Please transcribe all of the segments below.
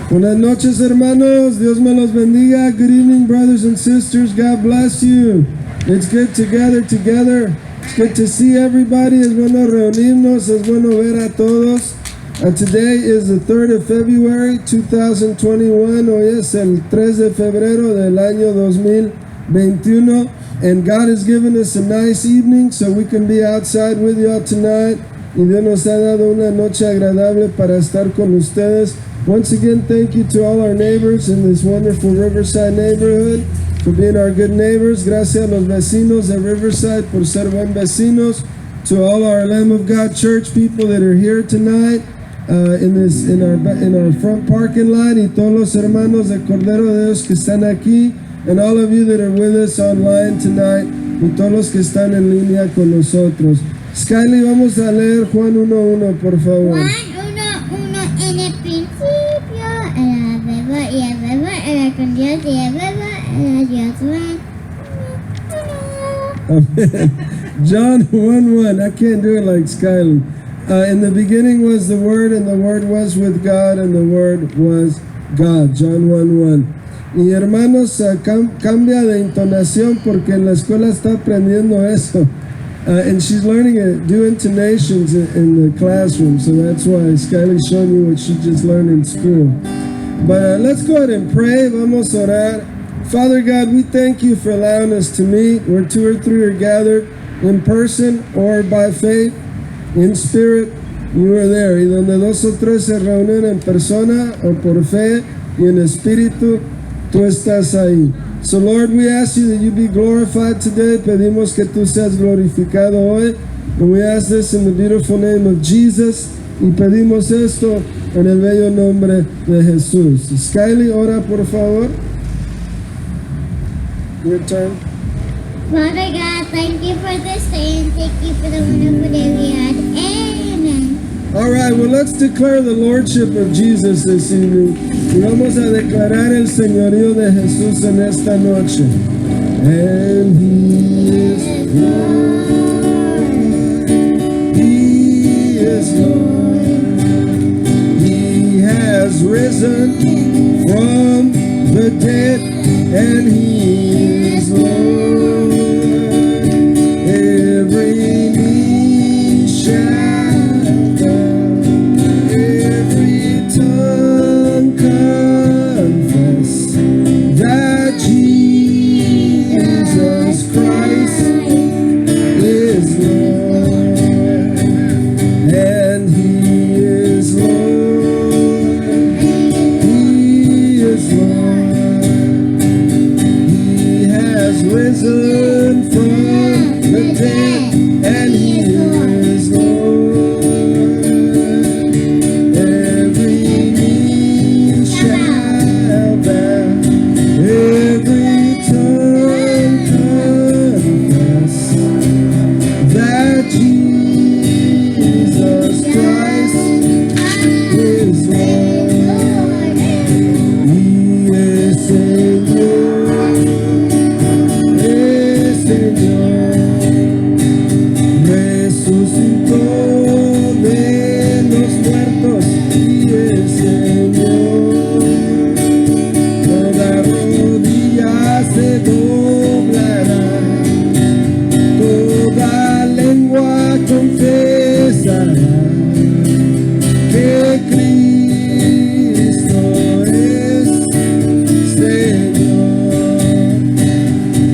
Buenas noches, hermanos. Dios me los bendiga. Good evening, brothers and sisters. God bless you. It's good to gather together. It's good to see everybody. Es bueno reunirnos. Es bueno ver a todos. Today is the 3rd of February, 2021. Hoy es el 3 de febrero del año 2021. And God has given us a nice evening so we can be outside with you all tonight. Y Dios nos ha dado una noche agradable para estar con ustedes. Once again, thank you to all our neighbors in this wonderful Riverside neighborhood for being our good neighbors. Gracias a los vecinos de Riverside por ser buen vecinos. To all our Lamb of God Church people that are here tonight in our front parking lot, y todos los hermanos de Cordero de Dios que están aquí, and all of you that are with us online tonight, y todos los que están en línea con nosotros. Skyly, vamos a leer Juan 1:1, por favor. En el principio era el verbo y el verbo era con Dios y el verbo era Dios. Amen. John 1:1. I can't do it like Skyly. In the beginning was the Word, and the Word was with God, and the Word was God. John 1:1. Y hermanos, cambia de entonación porque en la escuela está aprendiendo eso. And she's learning to do intonations in the classroom, so that's why Skyly's showing you what she just learned in school. But let's go ahead and pray. Vamos a orar. Father God, we thank you for allowing us to meet where 2 or 3 are gathered in person or by faith, in spirit. You are there. Y donde 2 o 3 se reúnen en persona o por fe y en espíritu, tú estás ahí. So Lord, we ask you that you be glorified today. Pedimos que tú seas glorificado hoy. And we ask this in the beautiful name of Jesus. Y pedimos esto en el bello nombre de Jesús. Skyly, ora por favor. Your turn. Father God, thank you for this day and thank you for the wonderful day we had. Amen. All right, well, let's declare the lordship of Jesus this evening. Y vamos a declarar el señorío de Jesús en esta noche. And He is Lord. He is Lord. He has risen from the dead, and He is Lord. Every knee shall bow, every tongue confess that Jesus Christ is Lord, and He is Lord. He is Lord. He has risen from the dead, and He is Lord. Every knee shall bow, every tongue confess that Jesus Christ is Lord. He is Señor, es Señor. Resucitó de los muertos y es Señor. Toda rodilla se doblará, toda lengua confesará que Cristo es Señor.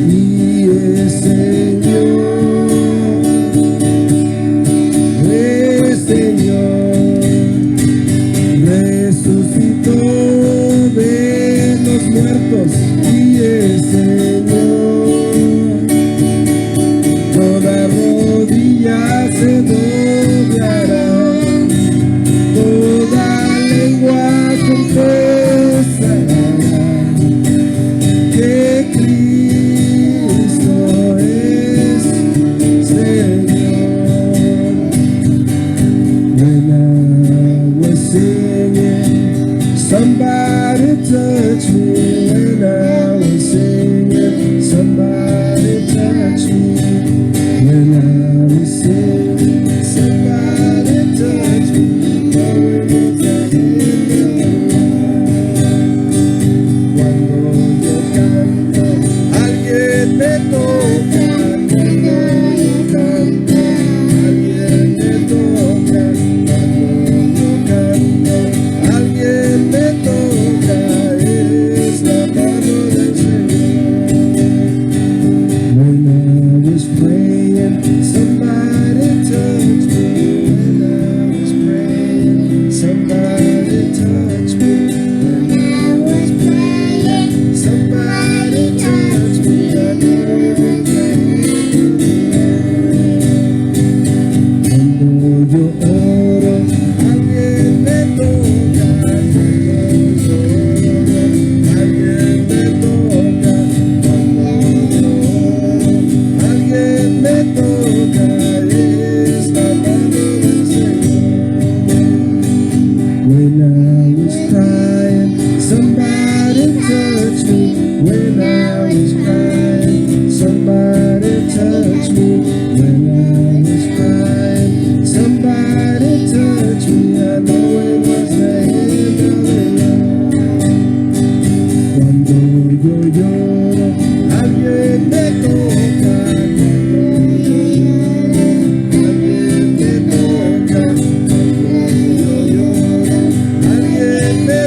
Y es Señor. Resucitó de los muertos y es Señor. Toda rodilla se doblará, toda lengua confesará que Cristo es Señor. When I was singing, somebody touched me. When I was singing, somebody touched me. When I was singing, somebody touched me.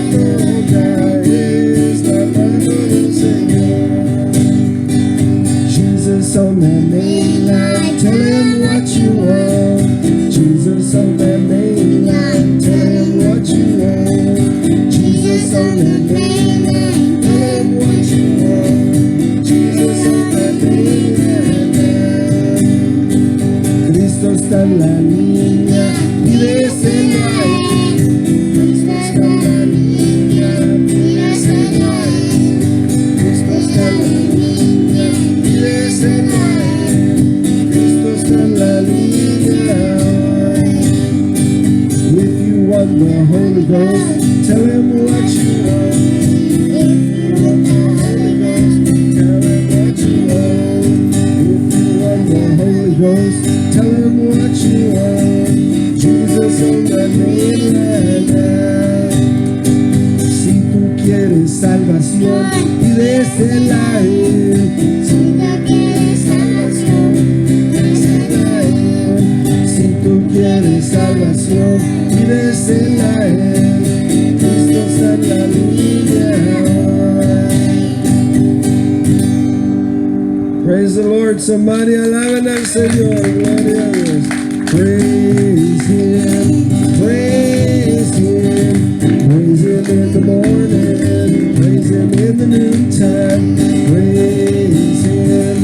toda es la mano del Señor. Jesus on that main line, tell him what you want. Jesus on that main line, tell him what you want. Jesus on that main line, tell him what you want. Jesus on that main line. Cristo está en la línea y déselo a él. Cristo está en la línea y déselo a él. Cristo está en la línea y déselo a él. Cristo está en la línea. If you want the Holy Ghost, tell him what you want. If you want the Holy Ghost, tell him what you want. If you want the Holy Ghost, tell him what you want. Jesus on the mainland. Si tú quieres salvación, pídesela a él. Si tú quieres salvación, pídesela a él. Si tú quieres salvación, pídesela a él. Cristo está en la línea. Praise the Lord. Somebody alaben al Señor. Gloria a Dios. Praise Him. Praise Him. Praise Him in the morning. Praise Him in the noontime. Praise Him.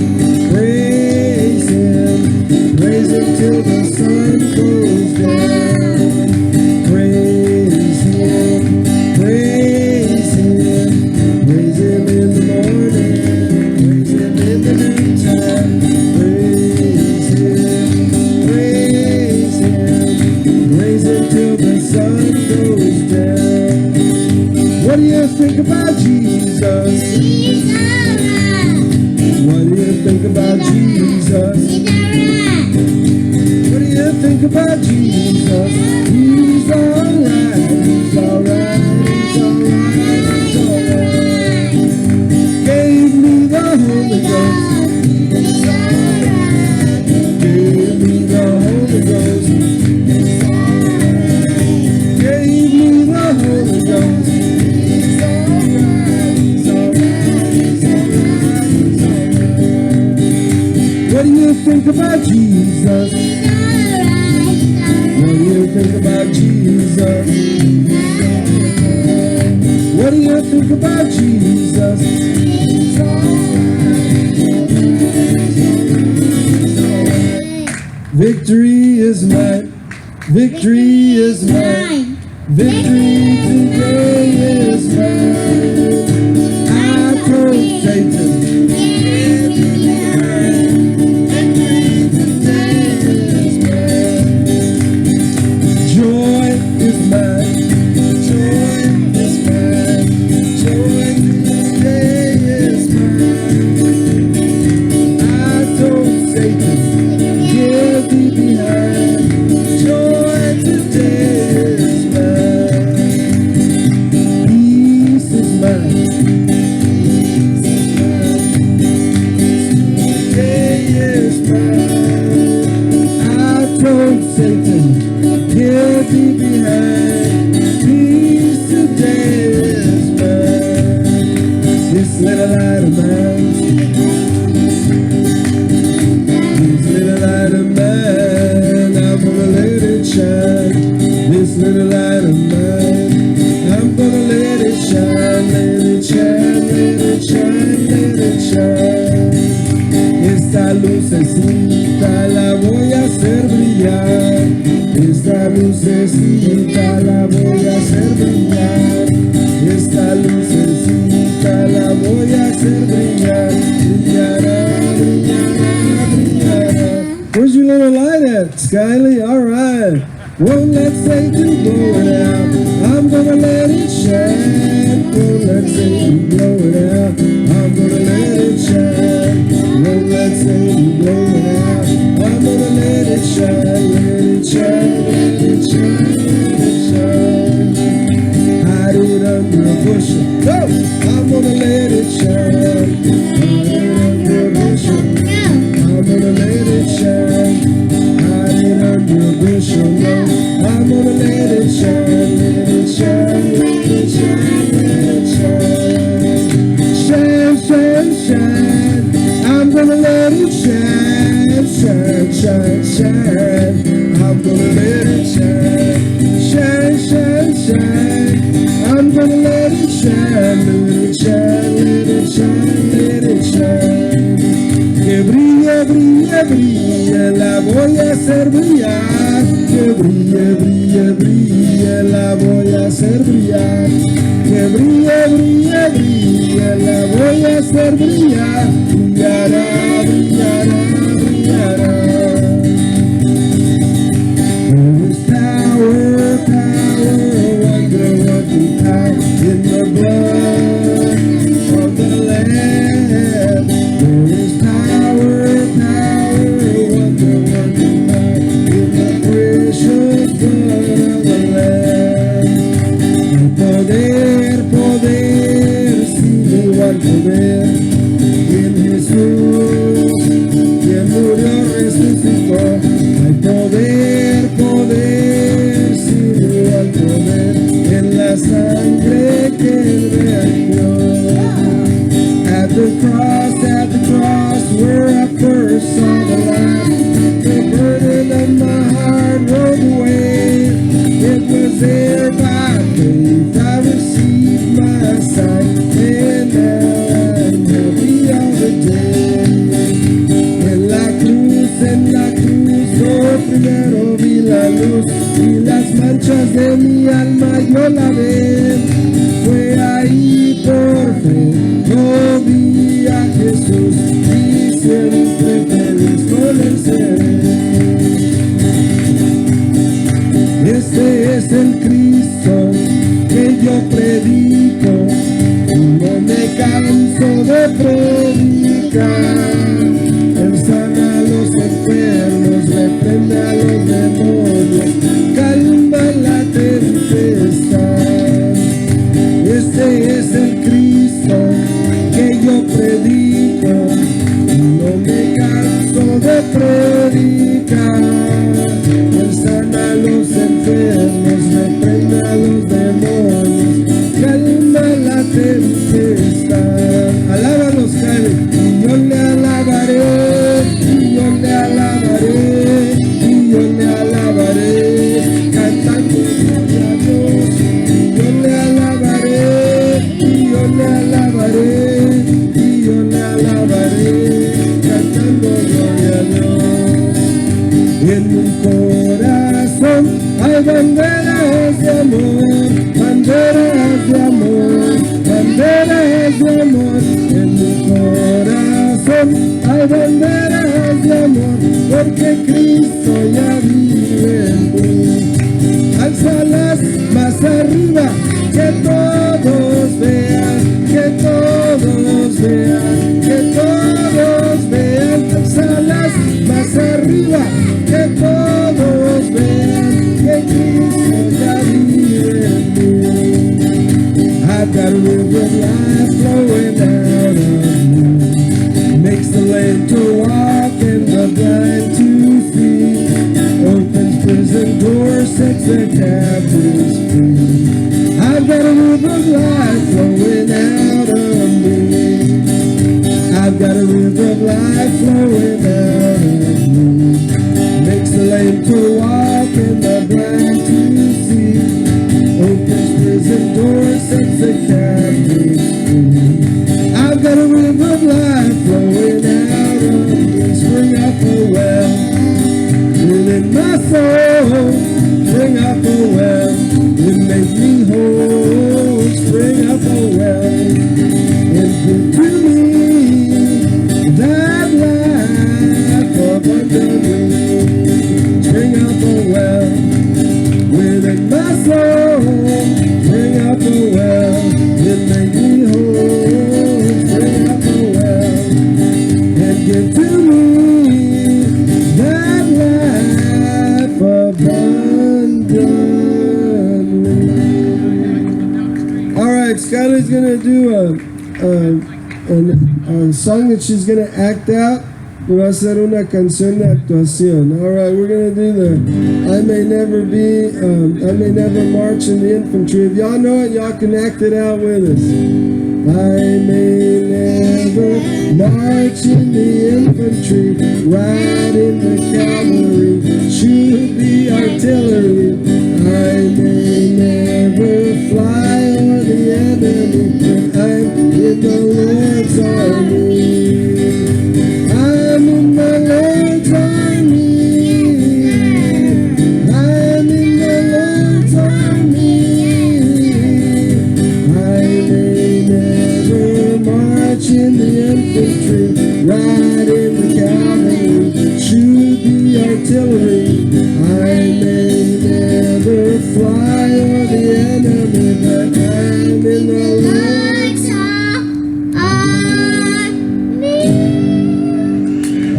Praise Him. Praise Him till the sun goes down. Praise Him. Praise Him. Praise Him in the morning. Praise Him in the noontime. Praise Him. Praise Him. Praise Him till the sun goes down. What do you think about Jesus? He's alright. What do you think about Jesus? He's alright. What do you think about Jesus? He's alright. He's alright. He's alright. He's alright. Gave me the Holy Ghost. He's alright. Gave me the Holy Ghost. He's alright. Gave me the Holy Ghost. He's alright. He's alright. He's alright. He's alright. What do you think about Jesus? He's alright. What do you think about Jesus? What do you think about Jesus? He's alright. Victory is mine. Victory is mine. Victory today is mine. I told Satan, get thee behind. Victory today is mine. Joy is mine. Joy is mine. Joy today is mine. I told Satan, get thee behind. Joy today is mine. Peace is mine. Peace is mine. Today is mine. I told Satan, get thee behind. Peace today is mine. This little light of mine. This little light of mine, I'm gonna let it shine. This little light of mine, I'm gonna let it shine, let it shine, let it shine, let it shine. Esta lucecita la voy a hacer brillar. Esta lucecita la voy a hacer brillar. Esta lucecita la voy a hacer brillar. Brillará, brillará, brillará. Where's your little light at, Skyly? All right. Won't let Satan blow it out. I'm gonna let it shine. Won't let Satan blow it out. I'm gonna let it shine. Won't let Satan blow it out. I'm gonna let it shine. Let it shine. Let it shine. Let it shine. Hide it under a bushel. No, I'm gonna let it shine. Hide it under a bushel. I'm gonna let it shine. Hide it under a bushel. No, I'm gonna let it shine. Let it shine. Let it shine. brille, la voy a hacer brillar. Que brille, brille, brille, la voy a hacer brillar. Que brille, brille, brille, la voy a hacer brillar. Brillará, brillará, brillará. There is power, power, wonder working power in the blood of the Lamb. There is power, power, wonder working power in the precious blood of the Lamb. Poder, poder, sin igual poder en Jesús, quien murió, resucitó. Hay poder, poder, sin igual poder en la sangre que Él vertió. At the cross, where I first saw the light, the burden of my heart rolled away. It was there by faith I received my sight, and now I'm happy all the day. En la cruz, yo primero vi la luz y las manchas de mi alma yo la vi. Fue ahí por fe, yo vi a Jesús y siempre feliz con él seré. Este es el Cristo que yo predico, no me canso de predicar. Él sana a los enfermos, reprende a los demonios, calma la tempestad. Este es el Cristo que yo predico, no me canso de predicar. Él sana a los enfermos, reprende a los demonios, calma la tempestad. Alábalos, Cali, y yo le alabaré, y yo le alabaré, y yo le alabaré, cantando gloria a Dios. Y yo le alabaré, y yo le alabaré, y yo le alabaré, cantando gloria a Dios. En mi corazón hay banderas de amor, banderas de amor, banderas de amor. En mi corazón hay banderas de amor, porque Cristo ya vive en mí. Alzalas más arriba, que todos vean, que todos vean, que todos vean. Alzalas más arriba, que todos vean, que Cristo ya vive en mí. I've got a river of life flowing out of me, makes the lame to walk and the blind to see, opens prison doors, sets the captives free. I've got a river of life flowing out of me. I've got a river of life flowing out of me, makes the lame to walk and the blind to see, opens prison doors, sets the captives free. I've got a river of life flowing out of me. Spring up a well within my soul. Spring up a well, it makes me whole. Spring up a well, and give to me that life abundantly. Spring up a well within my soul. Spring up a well, it makes me whole. Spring up a well, and give to me that life abundantly. All right, Skylar's gonna do a song that she's gonna act out. Va a ser una canción de actuación. All right, we're gonna do the I may never march in the infantry. If y'all know it, y'all can act it out with us. I may never march in the infantry, ride in the cavalry, shoot the artillery. I may never fly over the enemy, but I'm in the Lord's army. I'm in the Lord's ride in the cavalry, shoot the artillery. I may never fly or the enemy, but I'm in the Lord's army.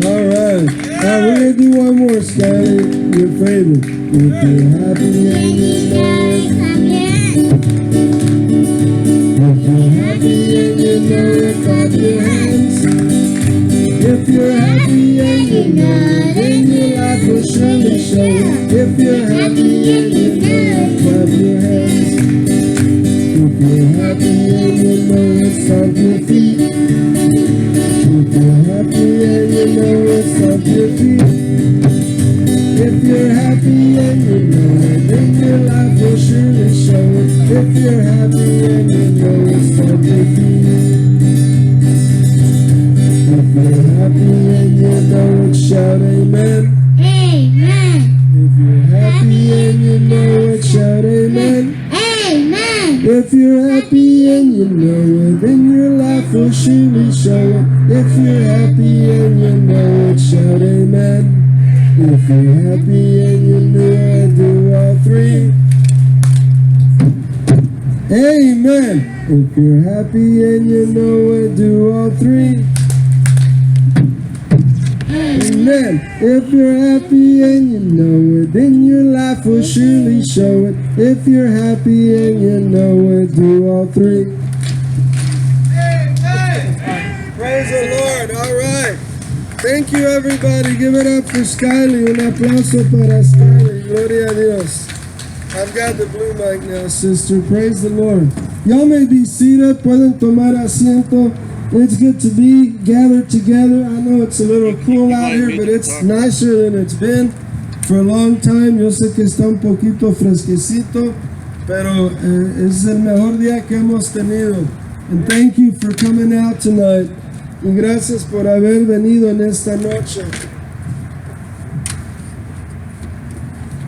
All right. Now we're going to do one more, Skyler, your favorite. If you're happy and you know it, if you're happy and you know it, clap your hands. If you're happy and you know it, then your life will surely show it. If you're happy and you know it, clap your hands. If you're happy and you know it, stomp your feet. If you're happy and you know it, stomp your feet. If you're happy and you know it, then your life will surely show it. If you're happy and you know it, stomp your feet. If you're happy and you know it, shout amen. Amen. If you're happy and you know it, shout amen. Amen. If you're happy and you know it, then your life will surely show it. If you're happy and you know it, shout amen. If you're happy and you know it, do all three. Amen. If you're happy and you know it, do all three. Amen. If you're happy and you know it, then your life will surely show it. If you're happy and you know it, do all three. Amen. Praise the Lord. All right. Thank you, everybody. Give it up for Skyly. Un aplauso para Skyly. Gloria a Dios. I've got the blue mic now, sister. Praise the Lord. Y'all may be seated. Pueden tomar asiento. It's good to be gathered together. I know it's a little cool out here, but it's nicer than it's been for a long time. Yo sé que está un poquito fresquecito, pero es el mejor día que hemos tenido. And thank you for coming out tonight. Y gracias por haber venido en esta noche.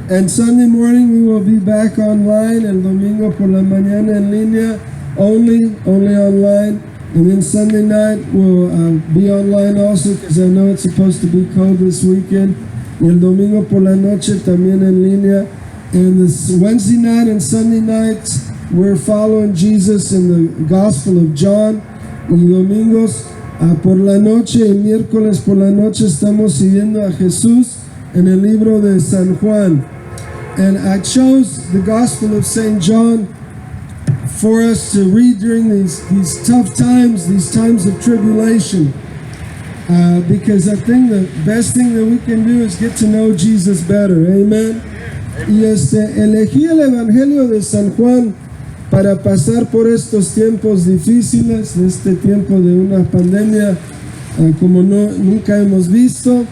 And Sunday morning we will be back online. El domingo por la mañana en línea, only online. And then Sunday night we'll be online also, because I know it's supposed to be cold this weekend. Y el domingo por la noche también en línea. And this Wednesday night and Sunday nights we're following Jesus in the Gospel of John. Y domingos por la noche y miércoles por la noche estamos siguiendo a Jesús en el libro de San Juan. And I chose the Gospel of St. John for us to read during these tough times, these times of tribulation, because I think the best thing that we can do is get to know Jesus better. Amen. Y elegí el Evangelio de San Juan para pasar por estos tiempos difíciles, este tiempo de una pandemia como nunca hemos visto.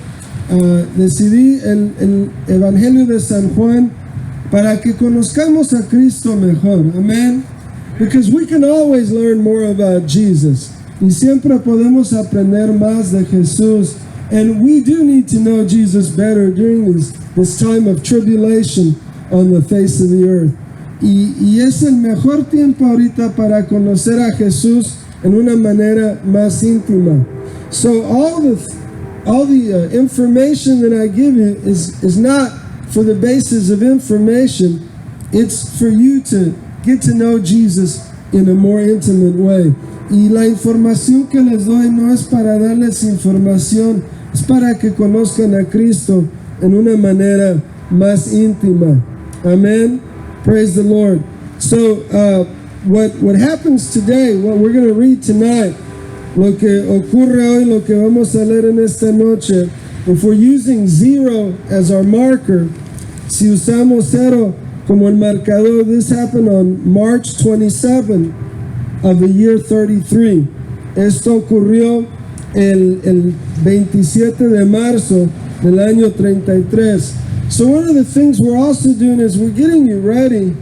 Decidí el Evangelio de San Juan para que conozcamos a Cristo mejor. Amén. Because we can always learn more about Jesus. Y siempre podemos aprender más de Jesús. And we do need to know Jesus better during this time of tribulation on the face of the earth. Y es el mejor tiempo ahorita para conocer a Jesús en una manera más íntima. So all the information that I give you is not for the basis of information. It's for you to get to know Jesus in a more intimate way. Y la información que les doy no es para darles información, es para que conozcan a Cristo en una manera más íntima. Amen. Praise the Lord. So what happens today, what we're going to read tonight, lo que ocurre hoy, lo que vamos a leer en esta noche, if we're using 0 as our marker, si usamos 0 como el marcador, this happened on March 27 of the year 33. Esto ocurrió el 27 de marzo del año 33. So one of the things we're also doing is we're getting you ready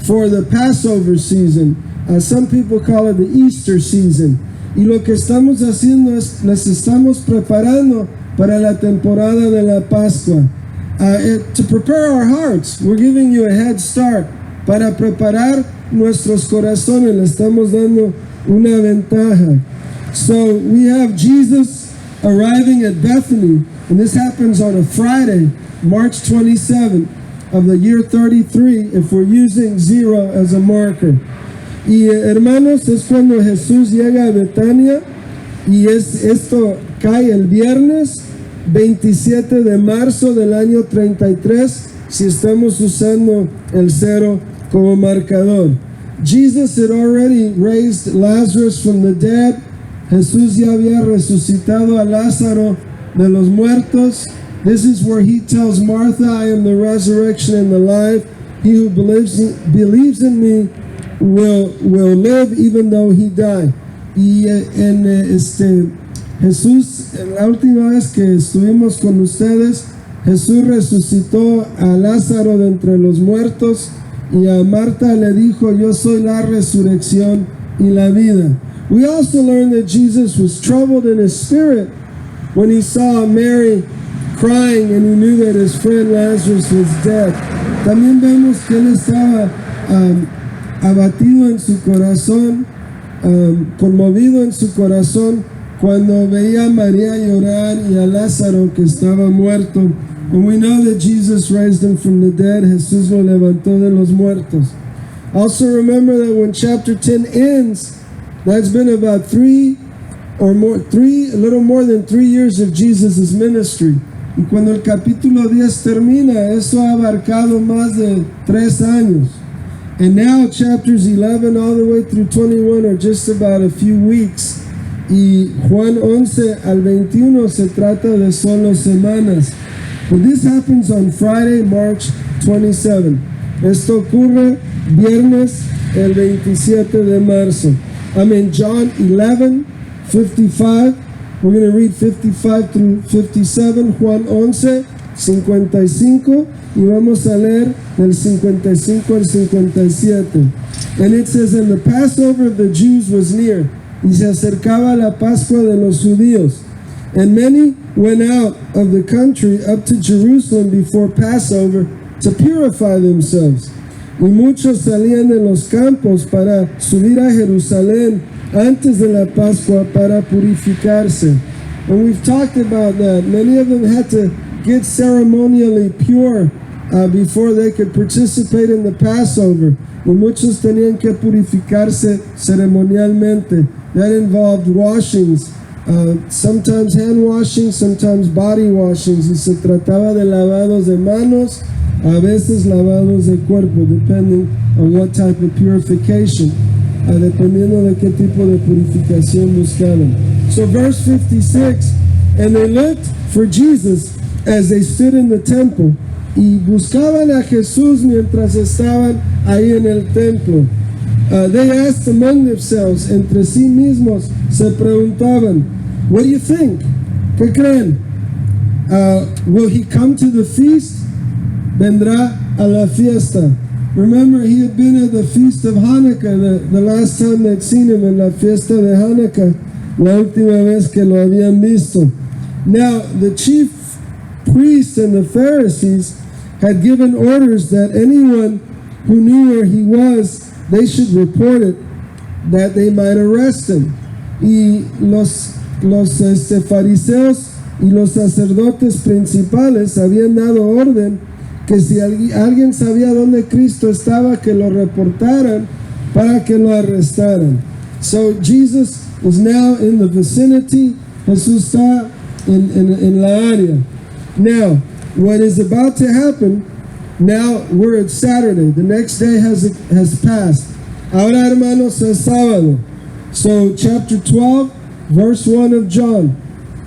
for the Passover season. Some people call it the Easter season. Y lo que estamos haciendo es, les estamos preparando para la temporada de la Pascua. To prepare our hearts, we're giving you a head start. Para preparar nuestros corazones, le estamos dando una ventaja. So we have Jesus arriving at Bethany, and this happens on a Friday, March 27 of the year 33, if we're using 0 as a marker. Y hermanos, es cuando Jesús llega a Betania, y esto cae el viernes 27 de marzo del año 33, si estamos usando el 0 como marcador. Jesus had already raised Lazarus from the dead. Jesús ya había resucitado a Lázaro de los muertos. This is where he tells Martha, I am the resurrection and the life. He who believes in me will live even though he die. Y Jesús, la última vez que estuvimos con ustedes, Jesús resucitó a Lázaro de entre los muertos, y a Marta le dijo, yo soy la resurrección y la vida. We also learned that Jesus was troubled in his spirit when he saw Mary crying and he knew that his friend Lazarus was dead. También vemos que él estaba abatido en su corazón, conmovido en su corazón cuando veía a María llorar y a Lázaro que estaba muerto. And we know that Jesus raised him from the dead. Jesús lo levantó de los muertos. Also remember that when chapter 10 ends, that's been about a little more than 3 years of Jesus' ministry. Y cuando el capítulo 10 termina, eso ha abarcado más de 3 años. And now chapters 11 all the way through 21 are just about a few weeks. Y Juan 11 al 21 se trata de solo semanas. But this happens on Friday, March 27. Esto ocurre viernes el 27 de marzo. I'm in John 11, 55. We're going to read 55 through 57. Juan 11, 55. Y vamos a leer del 55 al 57. And it says, and the Passover of the Jews was near. Y se acercaba la Pascua de los judíos. And many went out of the country up to Jerusalem before Passover to purify themselves. Y muchos salían de los campos para subir a Jerusalén antes de la Pascua para purificarse. And we've talked about that. Many of them had to get ceremonially pure before they could participate in the Passover. Y muchos tenían que purificarse ceremonialmente. That involved washings. Sometimes hand washing, sometimes body washings, y se trataba de lavados de manos, a veces lavados de cuerpo, depending on what type of purification, dependiendo de qué tipo de purificación buscaban. So verse 56, and they looked for Jesus as they stood in the temple, y buscaban a Jesús mientras estaban ahí en el templo. They asked among themselves, entre sí mismos se preguntaban, what do you think? ¿Qué creen? Will he come to the feast? Vendrá a la fiesta. Remember, he had been at the feast of Hanukkah, the last time they'd seen him en la fiesta de Hanukkah, la última vez que lo habían visto. Now, the chief priests and the Pharisees had given orders that anyone who knew where he was, they should report it, that they might arrest him. Y los fariseos y los sacerdotes principales habían dado orden que si alguien sabía dónde Cristo estaba, que lo reportaran para que lo arrestaran. So Jesus is now in the vicinity. Jesús está en la área. Now, what is about to happen, now we're at Saturday. The next day has passed. Ahora, hermanos, es sábado. So, chapter 12, verse 1 of John.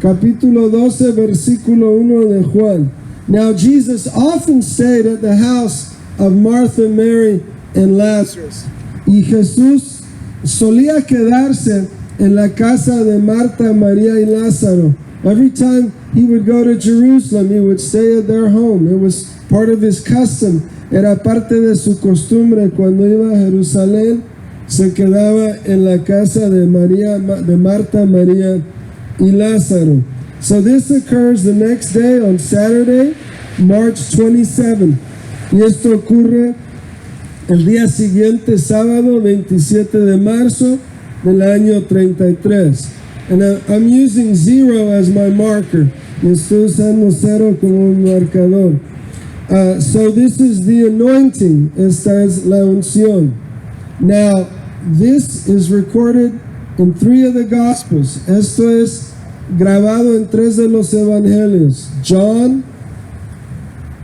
Capítulo 12, versículo 1 de Juan. Now, Jesus often stayed at the house of Martha, Mary, and Lazarus. Y Jesús solía quedarse en la casa de Marta, María y Lázaro. Every time he would go to Jerusalem, he would stay at their home. It was part of his custom. Era parte de su costumbre. Cuando iba a Jerusalén, se quedaba en la casa de Marta, María y Lázaro. So this occurs the next day on Saturday, March 27. Y esto ocurre el día siguiente, sábado 27 de marzo del año 33. And I'm using 0 as my marker. Y estoy usando 0 como un marcador. So this is the anointing. Esta es la unción. Now, this is recorded in 3 of the Gospels. Esto es grabado en 3 de los evangelios. John,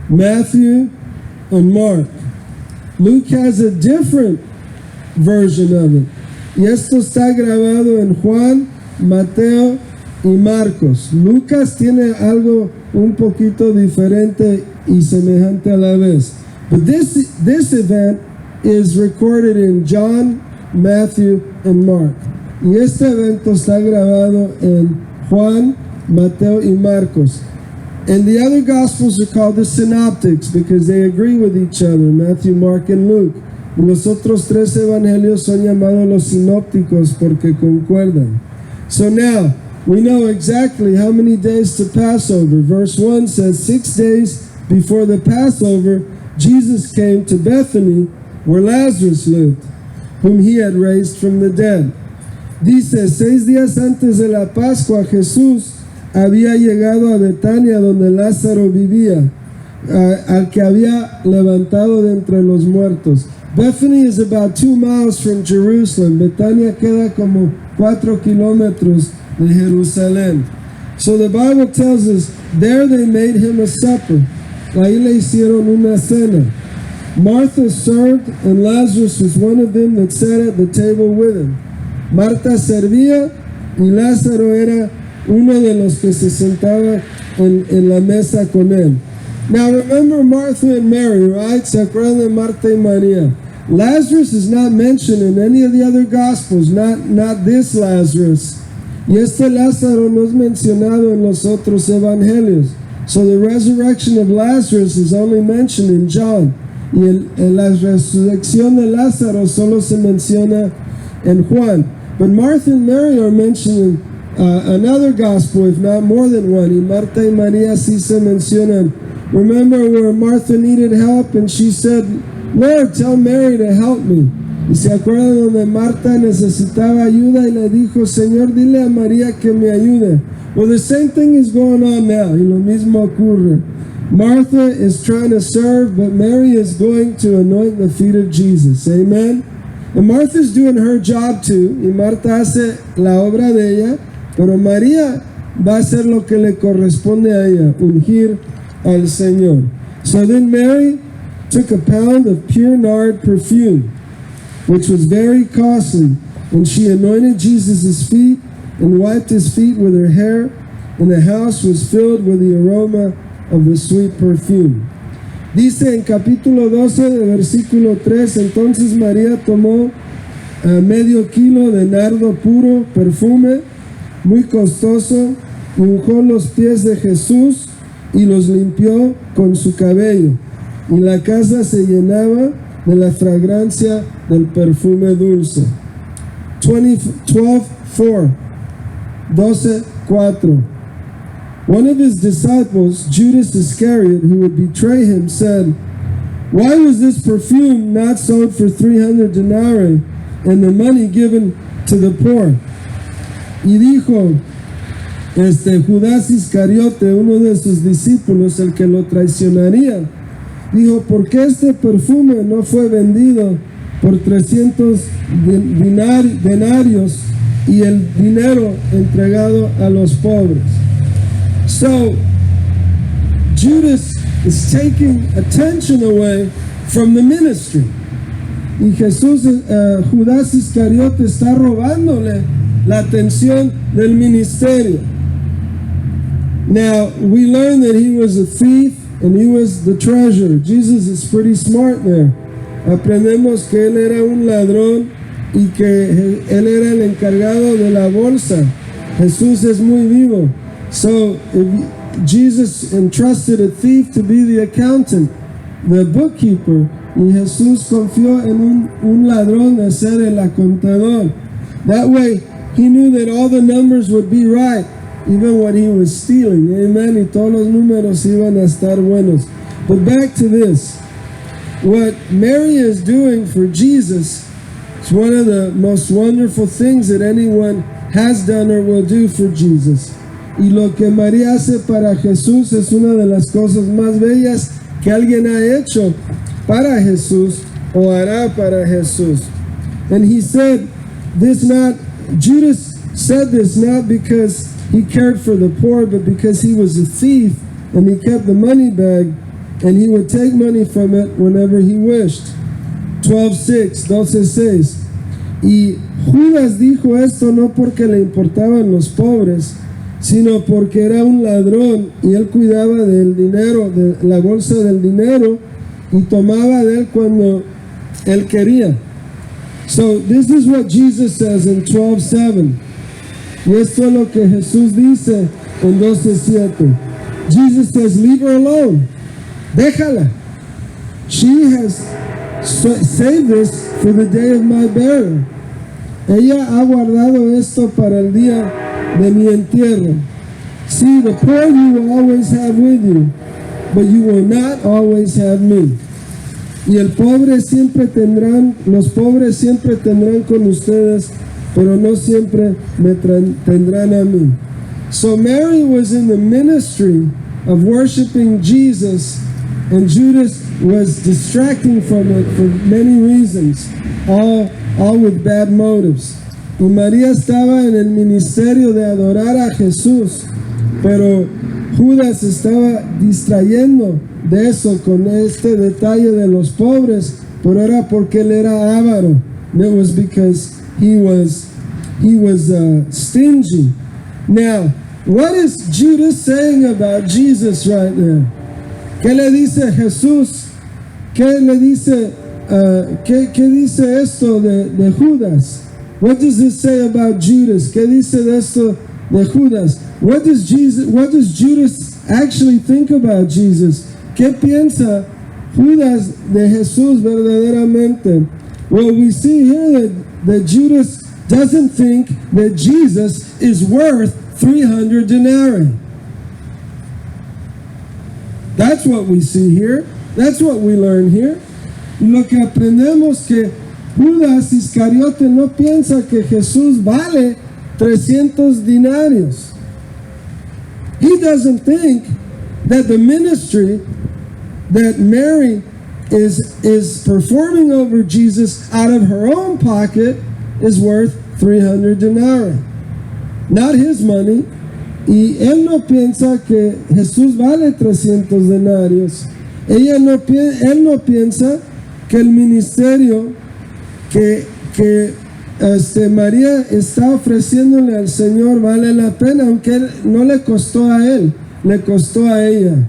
Matthew, and Mark. Luke has a different version of it. Y esto está grabado en Juan, Mateo y Marcos. Lucas tiene algo un poquito diferente y semejante a la vez. But this event is recorded in John, Matthew, and Mark. Y este evento está grabado en Juan, Mateo y Marcos. And the other Gospels are called the Synoptics because they agree with each other, Matthew, Mark, and Luke. Y los otros 3 evangelios son llamados los sinópticos porque concuerdan. So now, we know exactly how many days to Passover. Verse 1 says, 6 days before the Passover, Jesus came to Bethany, where Lazarus lived, whom he had raised from the dead. Dice, 6 días antes de la Pascua, Jesús había llegado a Betania, donde Lázaro vivía, al que había levantado de entre los muertos. Bethany is about 2 miles from Jerusalem. Betania queda como 4 kilómetros de Jerusalén. So the Bible tells us, there they made him a supper. Ahí le hicieron una cena. Martha served, and Lazarus was one of them that sat at the table with him. Marta servía, y Lázaro era uno de los que se sentaba en la mesa con él. Now remember Martha and Mary, right? ¿Se acuerdan de Marta y María? Lazarus is not mentioned in any of the other Gospels, not this Lazarus. Y este Lázaro no es mencionado en los otros evangelios. So the resurrection of Lazarus is only mentioned in John. Y la resurrección de Lázaro solo se menciona en Juan. But Martha and Mary are mentioned in another gospel, if not more than one. Y Marta y María sí se mencionan. Remember where Martha needed help and she said, Lord, tell Mary to help me. Y se acuerdan donde Marta necesitaba ayuda y le dijo, Señor, dile a María que me ayude. Well, the same thing is going on now. Y lo mismo ocurre. Martha is trying to serve, but Mary is going to anoint the feet of Jesus. Amen? And Martha's doing her job too. Y Marta hace la obra de ella. Pero María va a hacer lo que le corresponde a ella, ungir al Señor. So then Mary took a pound of pure nard perfume, which was very costly, and she anointed Jesus' feet and wiped his feet with her hair, and the house was filled with the aroma of the sweet perfume. Dice en capítulo 12 de versículo 3, entonces María tomó medio kilo de nardo puro, perfume, muy costoso, y ungió los pies de Jesús y los limpió con su cabello. Y la casa se llenaba de la fragancia del perfume dulce. 12:4. One of his disciples, Judas Iscariot, who would betray him, said, Why was this perfume not sold for 300 denarii and the money given to the poor? Y dijo, Judas Iscariote, uno de sus discípulos, el que lo traicionaría, dijo, ¿por qué este perfume no fue vendido por 300 denarios y el dinero entregado a los pobres? So, Judas is taking attention away from the ministry. Y Judas Iscariote está robándole la atención del ministerio. Now, we learn that he was a thief and he was the treasurer. Jesus is pretty smart there. Aprendemos que él era un ladrón y que él era el encargado de la bolsa. Jesús es muy vivo. So, Jesus entrusted a thief to be the accountant, the bookkeeper, y Jesús confió en un ladrón a ser el contador. That way, he knew that all the numbers would be right, even what he was stealing. Amen. Y todos los números iban a estar buenos. But back to this. What Mary is doing for Jesus is one of the most wonderful things that anyone has done or will do for Jesus. Y lo que María hace para Jesús es una de las cosas más bellas que alguien ha hecho para Jesús o hará para Jesús. And he said this not, Judas said this not because he cared for the poor, but because he was a thief and he kept the money bag and he would take money from it whenever he wished. 12:6. Y Judas dijo esto no porque le importaban los pobres, sino porque era un ladrón y él cuidaba del dinero, de la bolsa del dinero, y tomaba de él cuando él quería. So this is what Jesus says in 12:7. Y esto es lo que Jesús dice en 12:7. Jesus says, leave her alone. Déjala. She has saved this for the day of my burial. Ella ha guardado esto para el día de mi entierro. See, the poor you will always have with you, but you will not always have me. Y los pobres siempre tendrán con ustedes, pero no siempre me tendrán a mí. So Mary was in the ministry of worshiping Jesus, and Judas was distracting from it for many reasons, all with bad motives. Y María estaba en el ministerio de adorar a Jesús, pero Judas estaba distrayendo de eso con este detalle de los pobres, pero era porque él era avaro. It was because he was stingy. Now, what is Judas saying about Jesus right now? ¿Qué le dice Jesús? ¿Qué le dice? ¿Qué dice esto de Judas? What does this say about Judas? ¿Qué dice de esto de Judas? What does Judas actually think about Jesus? ¿Qué piensa Judas de Jesús verdaderamente? Well, we see here that Judas doesn't think that Jesus is worth 300 denarii. That's what we see here. That's what we learn here. Y lo que aprendemos que Judas Iscariote no piensa que Jesús vale 300 denarios. He doesn't think that the ministry that Mary is performing over Jesus out of her own pocket is worth 300 denarii. Not his money. Y él no piensa que Jesús vale 300 denarios. Él no piensa que el ministerio que María está ofreciéndole al Señor vale la pena, aunque no le costó a él, le costó a ella.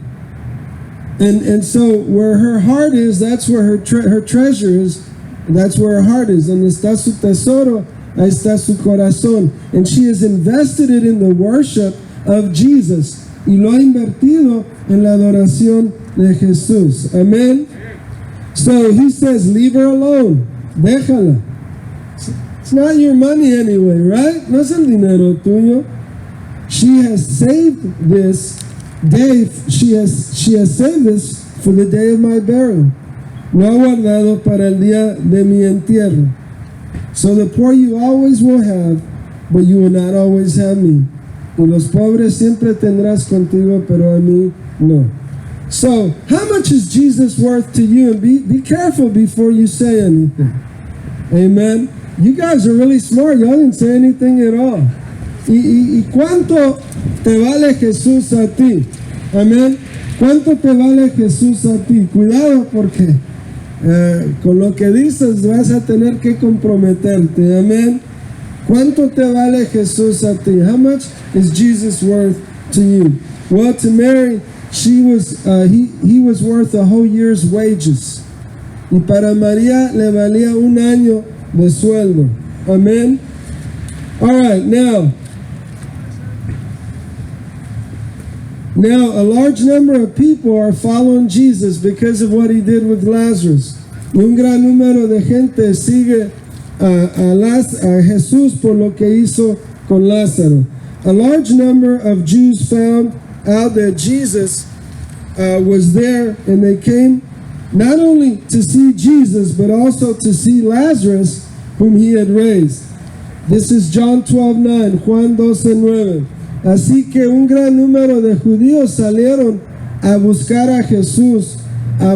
And so where her heart is, that's where her treasure is. That's where her heart is. Donde está su tesoro, ahí está su corazón. And she has invested it in the worship of Jesus. Y lo ha invertido en la adoración de Jesús. Amen. So he says, leave her alone. Déjala. It's not your money anyway, right? No es el dinero tuyo. She has saved this day. She has saved this for the day of my burial. Lo ha guardado para el día de mi entierro. So the poor you always will have, but you will not always have me. Y los pobres siempre tendrás contigo, pero a mí no. So, how much is Jesus worth to you? And be careful before you say anything. Amen. You guys are really smart. Y'all didn't say anything at all. ¿Y cuánto te vale Jesús a ti? Amén. ¿Cuánto te vale Jesús a ti? Cuidado porque con lo que dices vas a tener que comprometerte. Amén. ¿Cuánto te vale Jesús a ti? How much is Jesus worth to you? Well, to Mary, he was worth a whole year's wages. Y para María le valía un año de sueldo. Amen. All right, now a large number of people are following Jesus because of what he did with Lazarus. Y un gran número de gente sigue a Jesús por lo que hizo con Lázaro. A large number of Jews found out that Jesus was there, and they came not only to see Jesus, but also to see Lazarus, whom he had raised. This is John 12:9, Juan 12:9. Así que un gran número de judíos salieron a buscar a Jesús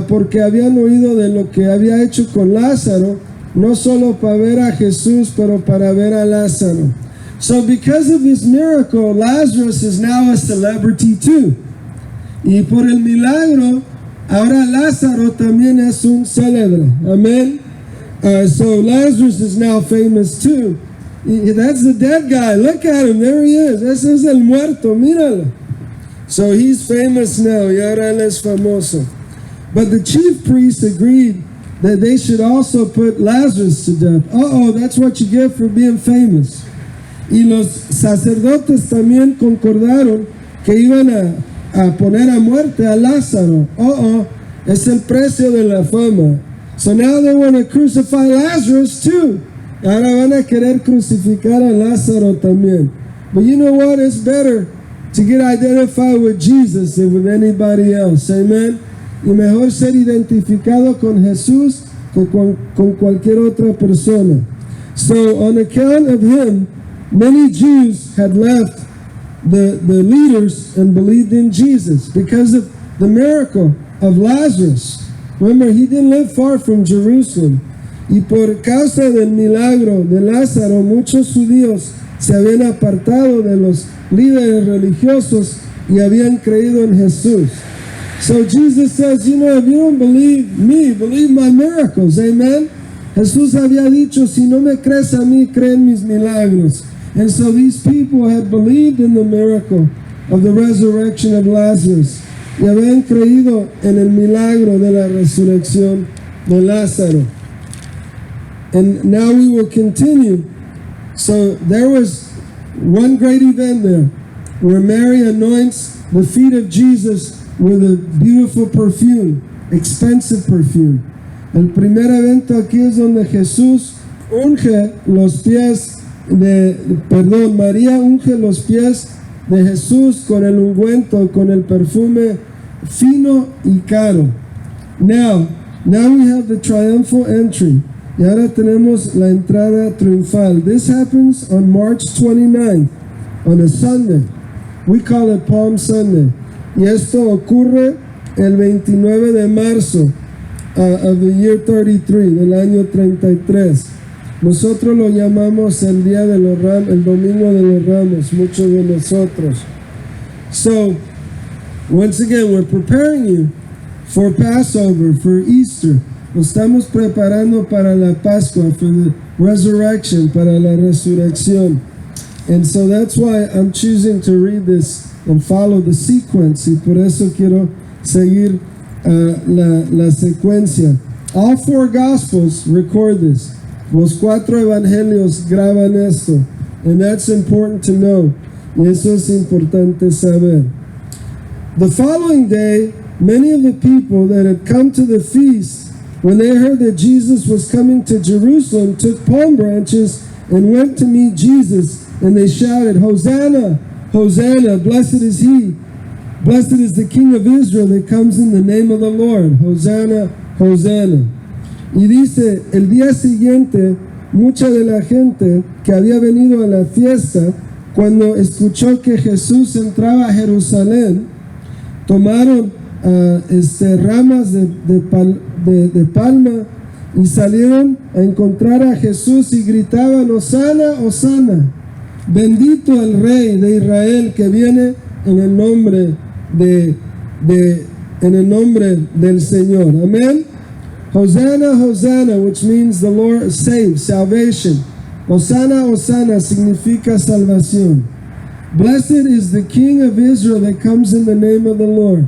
porque habían oído de lo que había hecho con Lázaro, no solo para ver a Jesús, pero para ver a Lázaro. So because of this miracle, Lazarus is now a celebrity too. Y por el milagro, ahora Lázaro también es un célebre. Amen. So Lazarus is now famous too. That's the dead guy. Look at him. There he is. Ese es el muerto. Míralo. So he's famous now. Y ahora él es famoso. But the chief priests agreed that they should also put Lazarus to death. That's what you get for being famous. Y los sacerdotes también concordaron que iban a poner a muerte a Lázaro. Es el precio de la fama. So now they want to crucify Lazarus too. Ahora van a querer crucificar a Lázaro también. But you know what? It's better to get identified with Jesus than with anybody else. Amen. Y mejor ser identificado con Jesús que con cualquier otra persona. So on account of him, many Jews had left the leaders and believed in Jesus because of the miracle of Lazarus. Remember, he didn't live far from Jerusalem. Y por causa del milagro de Lázaro, muchos judíos se habían apartado de los líderes religiosos y habían creído en Jesús. So Jesus says, if you don't believe me, believe my miracles. Amen. Jesús había dicho, si no me crees a mí, cree en mis milagros. And so these people had believed in the miracle of the resurrection of Lazarus. Y habían creído en el milagro de la resurrección de Lázaro. And now we will continue. So there was one great event there where Mary anoints the feet of Jesus with a beautiful perfume, expensive perfume. El primer evento aquí es donde Jesús unge los pies María unge los pies de Jesús con el ungüento, con el perfume fino y caro. Now we have the triumphal entry. Y ahora tenemos la entrada triunfal. This happens on March 29th, on a Sunday. We call it Palm Sunday. Y esto ocurre el 29 de marzo of the year 33, del año 33. Nosotros lo llamamos el día de los Ramos, el domingo de los Ramos, muchos de nosotros. So, once again, we're preparing you for Passover, for Easter. Nos estamos preparando para la Pascua, for the resurrection, para la resurrección. And so that's why I'm choosing to read this and follow the sequence. Y por eso quiero seguir la secuencia. All four Gospels record this. Los cuatro evangelios graban esto. And that's important to know. Y eso es importante saber. The following day, many of the people that had come to the feast, when they heard that Jesus was coming to Jerusalem, took palm branches and went to meet Jesus, and they shouted, Hosanna, Hosanna, blessed is he, blessed is the King of Israel that comes in the name of the Lord, Hosanna, Hosanna. Y dice, el día siguiente, mucha de la gente que había venido a la fiesta, cuando escuchó que Jesús entraba a Jerusalén, tomaron ramas de palma y salieron a encontrar a Jesús y gritaban, Hosanna, Hosanna, bendito el Rey de Israel que viene en el nombre del Señor. Amén. Hosanna, Hosanna, which means the Lord saves, salvation. Hosanna, Hosanna significa salvación. Blessed is the King of Israel that comes in the name of the Lord.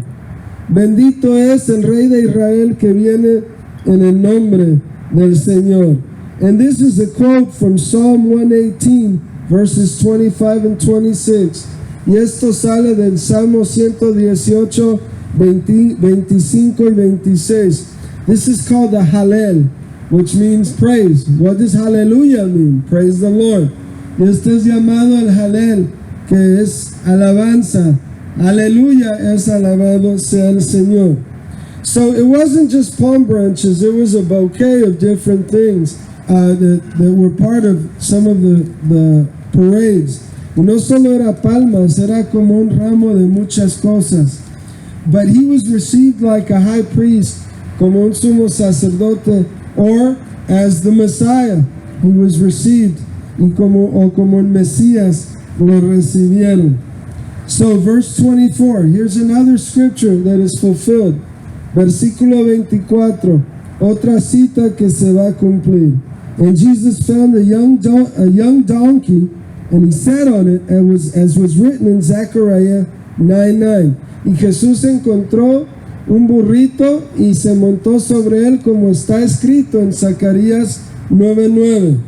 Bendito es el Rey de Israel que viene en el nombre del Señor. And this is a quote from Psalm 118, verses 25 and 26. Y esto sale del Salmo 118, 25 y 26. This is called the Hallel, which means praise. What does hallelujah mean? Praise the Lord. Y esto es llamado el Hallel, que es alabanza. Aleluya es alabado sea el Señor. So it wasn't just palm branches, it was a bouquet of different things. that were part of some of the parades. Y no solo era palmas, era como un ramo de muchas cosas. But he was received like a high priest, como un sumo sacerdote, or as the Messiah. He was received, y como el Mesías lo recibieron. So verse 24, here's another scripture that is fulfilled. Versículo 24, otra cita que se va a cumplir. And Jesus found a young donkey, and he sat on it, as was written in Zechariah 9:9. Y Jesús encontró un burrito y se montó sobre él, como está escrito en Zacarías 9:9.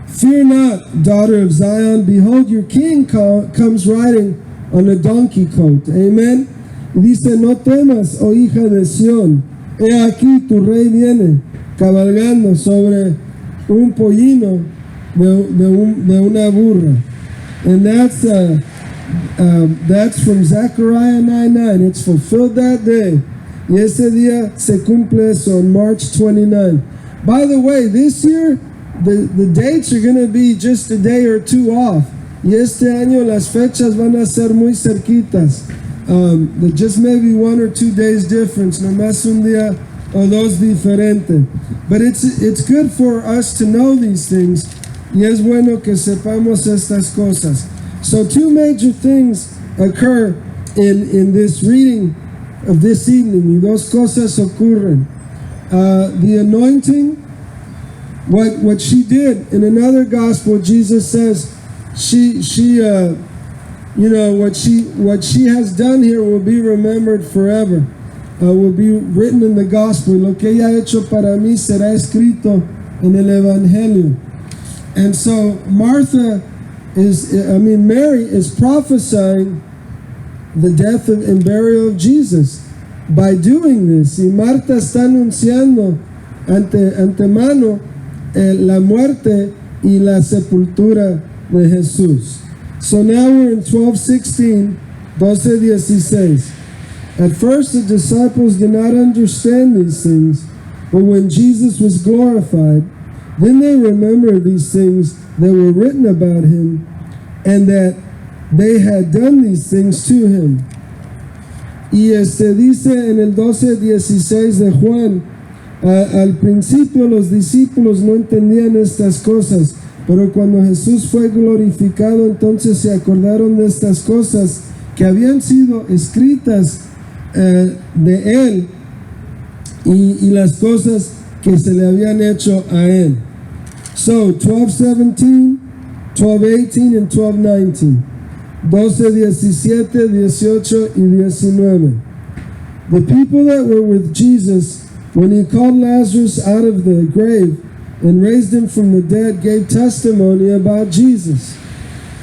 Fear not, daughter of Zion, behold, your king comes riding on a donkey coat. Amen. Y dice, no temas, oh hija de Sión, he aquí tu rey viene cabalgando sobre un pollino de una burra. And that's from Zechariah 9:9. It's fulfilled that day. Y ese día se cumple eso on March 29. By the way, this year, the dates are going to be just a day or two off. Y este año las fechas van a ser muy cerquitas. Just maybe 1 or 2 days difference, nomás un día o dos diferente. But it's good for us to know these things. Y es bueno que sepamos estas cosas. So 2 major things occur in this reading of this evening. Y dos cosas ocurren. The anointing, what she did in another gospel, Jesus says what she has done here will be remembered forever. Will be written in the gospel. Lo que ella ha hecho para mí será escrito en el evangelio. And so Mary is prophesying the death and burial of Jesus by doing this. Y Marta está anunciando antemano la muerte y la sepultura de Jesús. So now we're in 12:16, 12:16. At first the disciples did not understand these things, but when Jesus was glorified, then they remembered these things that were written about him, and that they had done these things to him. Y dice en el 12:16 de Juan, al principio los discípulos no entendían estas cosas, pero cuando Jesús fue glorificado, entonces se acordaron de estas cosas que habían sido escritas de él y las cosas que se le habían hecho a él. So 12:17, 12:18 and 12:19. 12:17, 18 y 19. The people that were with Jesus when he called Lazarus out of the grave and raised him from the dead gave testimony about Jesus.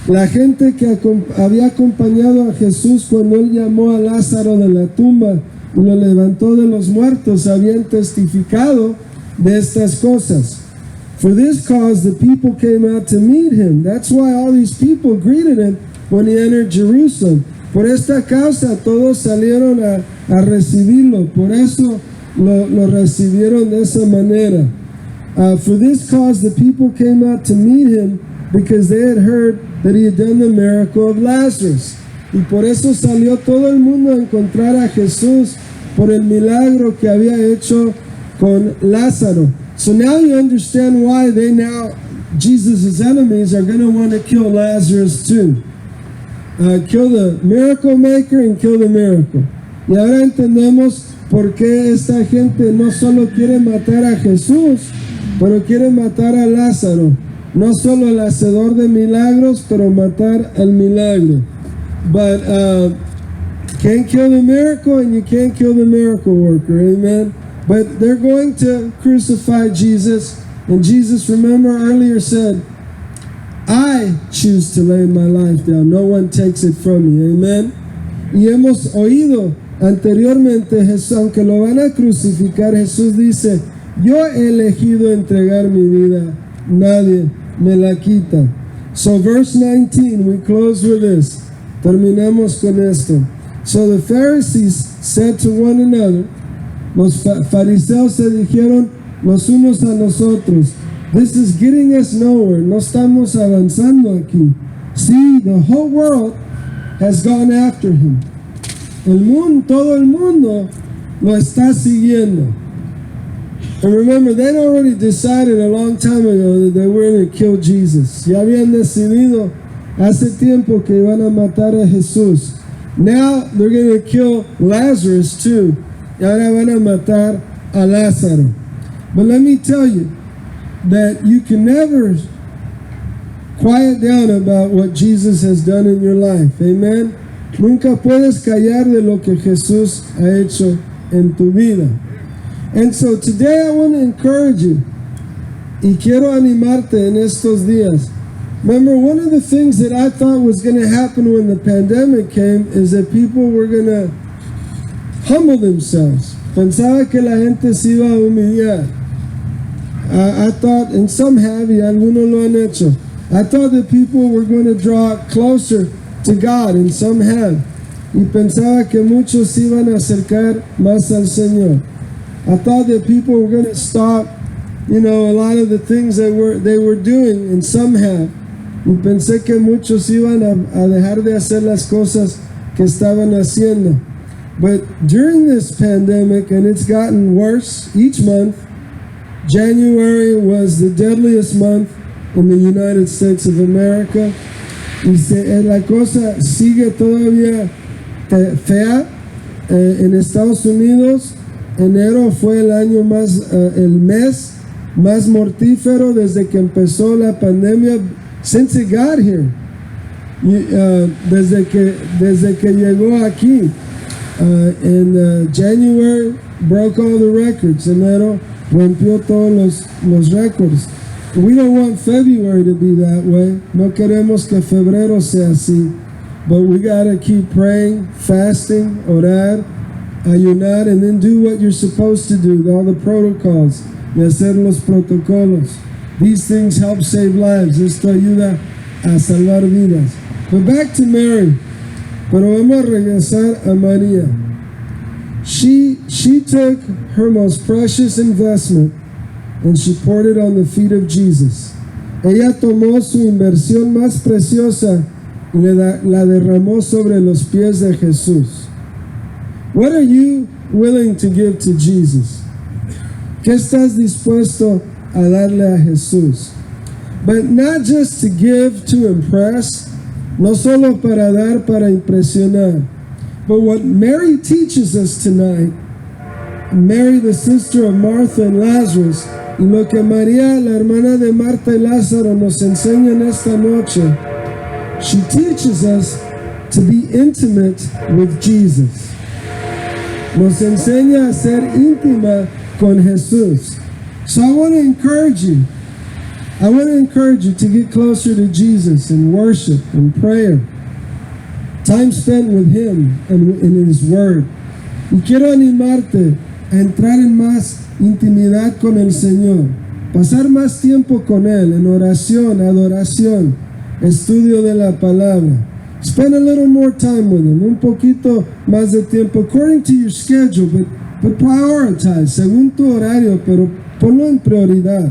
La gente que había acompañado a Jesús cuando él llamó a Lázaro de la tumba y lo levantó de los muertos habían testificado de estas cosas. For this cause the people came out to meet him. That's why all these people greeted him when he entered Jerusalem. Por esta causa todos salieron a recibirlo. Por eso lo recibieron de esa manera. For this cause the people came out to meet him because they had heard that he had done the miracle of Lazarus. Y por eso salió todo el mundo a encontrar a Jesús por el milagro que había hecho con Lázaro. So now you understand why Jesus' enemies are going to want to kill Lazarus too. Kill the miracle maker and kill the miracle. Y ahora entendemos por qué esta gente no solo quiere matar a Jesús, pero quiere matar a Lázaro. No solo el hacedor de milagros, pero matar al milagro. But can't kill the miracle and you can't kill the miracle worker. Amen. But they're going to crucify Jesus. And Jesus, remember earlier, said, I choose to lay my life down. No one takes it from me. Amen. Y hemos oído anteriormente, Jesús, aunque lo van a crucificar, Jesús dice, yo he elegido entregar mi vida. Nadie me la quita. So verse 19, we close with this. Terminamos con esto. So the Pharisees said to one another, los fariseos se dijeron los unos a los otros, This is getting us nowhere. No estamos avanzando aquí. See, the whole world has gone after him. Todo el mundo lo está siguiendo. And remember, they'd already decided a long time ago that they were going to kill Jesus. Ya habían decidido hace tiempo que iban a matar a Jesús. Now they're going to kill Lazarus too. Y ahora van a matar a Lázaro. But let me tell you that you can never quiet down about what Jesus has done in your life. Amen. Nunca puedes callar de lo que Jesús ha hecho en tu vida. And so today I want to encourage you. Y quiero animarte en estos días. Remember, one of the things that I thought was going to happen when the pandemic came is that people were going to humble themselves. Pensaba que la gente se iba a humillar. I thought, and some have, y algunos lo han hecho. I thought that people were going to draw closer to God, and some have. Y pensaba que muchos se iban a acercar más al Señor. I thought that people were going to stop, a lot of the things they were doing, and some have. Y pensé que muchos iban a dejar de hacer las cosas que estaban haciendo. But during this pandemic, and it's gotten worse each month, January was the deadliest month in the United States of America. Y la cosa sigue todavía fea en Estados Unidos. Enero fue el mes más mortífero desde que empezó la pandemia, since it got here. Desde que llegó aquí. And January broke all the records. Enero rompió todos los récords. We don't want February to be that way. No queremos que febrero sea así. But we gotta keep praying, fasting, orar, ayunar, and then do what you're supposed to do, all the protocols, y hacer los protocolos. These things help save lives. Esto ayuda a salvar vidas. But back to Mary. Pero vamos a regresar a María. She took her most precious investment and she poured it on the feet of Jesus. Ella tomó su inversión más preciosa y la derramó sobre los pies de Jesús. What are you willing to give to Jesus? ¿Qué estás dispuesto a darle a Jesús? But not just to give to impress, no solo para dar para impresionar, but what Mary teaches us tonight, Mary the sister of Martha and Lazarus, y lo que María, la hermana de Marta y Lázaro, nos enseña en esta noche, she teaches us to be intimate with Jesus. Nos enseña a ser íntima con Jesús. So I want to encourage you. I want to encourage you to get closer to Jesus in worship and prayer. Time spent with Him and in His Word. Y quiero animarte a entrar en más intimidad con el Señor. Pasar más tiempo con Él en oración, adoración, estudio de la palabra. Spend a little more time with Him. Un poquito más de tiempo according to your schedule, but prioritize, según tu horario, pero ponlo en prioridad.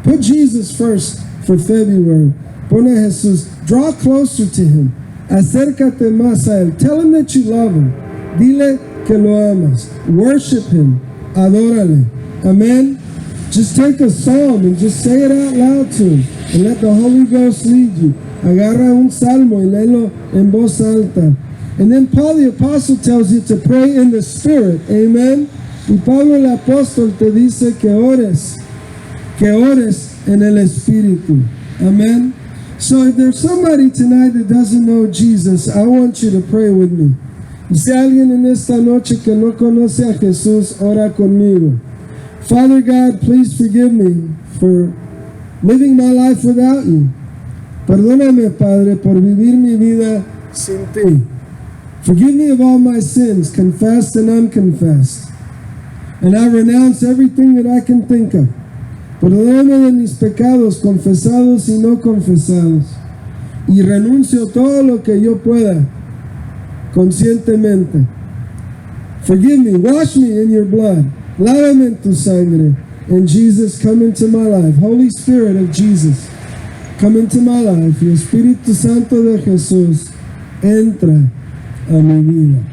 Put Jesus first for February. Pon a Jesús. Draw closer to Him. Acércate más a Él. Tell Him that you love Him. Dile que lo amas. Worship Him. Adórale. Amen. Just take a psalm and just say it out loud to Him. And let the Holy Ghost lead you. Agarra un salmo y léelo en voz alta. And then Paul the Apostle tells you to pray in the Spirit. Amen. Y Pablo el Apóstol te dice que ores en el Espíritu. Amen. So if there's somebody tonight that doesn't know Jesus, I want you to pray with me. Y si alguien en esta noche que no conoce a Jesús, ora conmigo. Father God, please forgive me for living my life without you. Perdóname, Padre, por vivir mi vida sin ti. Forgive me of all my sins, confessed and unconfessed. And I renounce everything that I can think of. Perdóname de mis pecados confesados y no confesados. Y renuncio todo lo que yo pueda, conscientemente. Forgive me, wash me in your blood. Lávame en tu sangre. And Jesus, come into my life. Holy Spirit of Jesus, come into my life. Y Espíritu Santo de Jesús, entra a mi vida.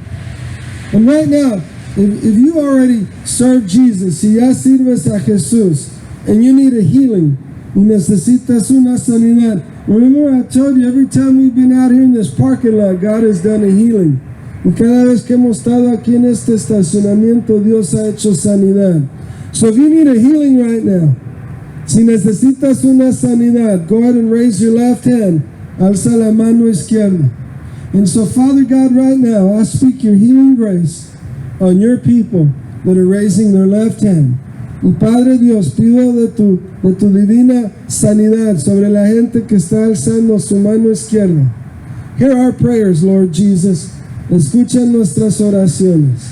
And right now, if you already serve Jesus, si ya sirves a Jesús, and you need a healing, y necesitas una sanidad. Remember I told you, every time we've been out here in this parking lot, God has done a healing. Y cada vez que hemos estado aquí en este estacionamiento, Dios ha hecho sanidad. So if you need a healing right now, si necesitas una sanidad, go ahead and raise your left hand. Alza la mano izquierda. And so, Father God, right now, I speak your healing grace on your people that are raising their left hand. Y Padre Dios, pido de tu divina sanidad sobre la gente que está alzando su mano izquierda. Hear our prayers, Lord Jesus. Escucha nuestras oraciones.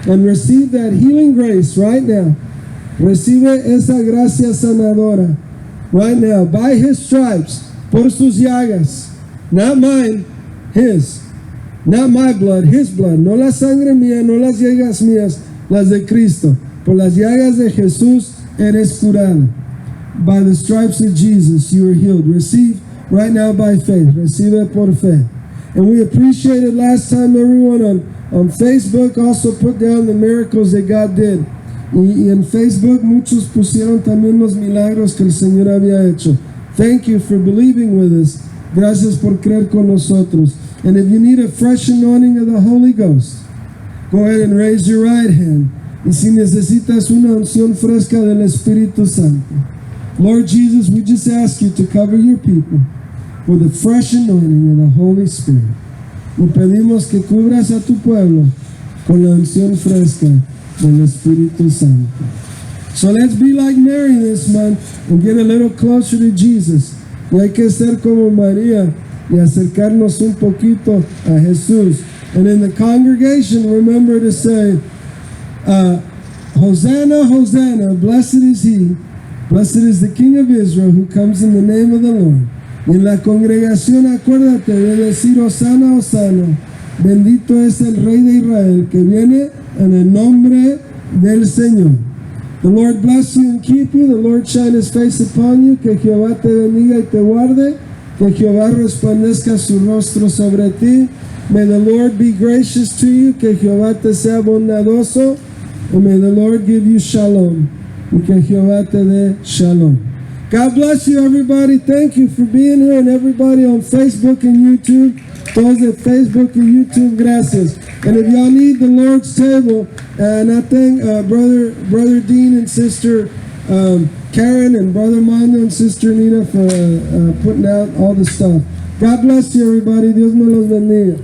And receive that healing grace right now. Recibe esa gracia sanadora right now. By his stripes, por sus llagas. Not mine, his. Not my blood, his blood. No la sangre mía, no las llagas mías, las de Cristo. Por las llagas de Jesús eres curado. By the stripes of Jesus you are healed. Receive right now by faith. Recibe por fe. And we appreciate it last time everyone on Facebook also put down the miracles that God did. Y en Facebook muchos pusieron también los milagros que el Señor había hecho. Thank you for believing with us. Gracias por creer con nosotros. And if you need a fresh anointing of the Holy Ghost, go ahead and raise your right hand. Y si necesitas una unción fresca del Espíritu Santo, Lord Jesus, we just ask you to cover your people with a fresh anointing of the Holy Spirit. Y pedimos que cubras a tu pueblo con la unción fresca del Espíritu Santo. So let's be like Mary this month and get a little closer to Jesus. Y hay que ser como María y acercarnos un poquito a Jesús. And in the congregation, remember to say, Hosanna, Hosanna, blessed is he, blessed is the King of Israel who comes in the name of the Lord. Y en la congregación acuérdate de decir Hosanna, Hosanna, bendito es el Rey de Israel que viene en el nombre del Señor. The Lord bless you and keep you, the Lord shine his face upon you, que Jehová te bendiga y te guarde, que Jehová resplandezca su rostro sobre ti. May the Lord be gracious to you, que Jehová te sea bondadoso, and may the Lord give you shalom, y que Jehová te dé shalom. God bless you, everybody. Thank you for being here, and everybody on Facebook and YouTube. Those at Facebook and YouTube, gracias. And if y'all need the Lord's table, and I thank Brother Dean and Sister Karen and Brother Mando and Sister Nina for putting out all the stuff. God bless you, everybody. Dios me los bendiga.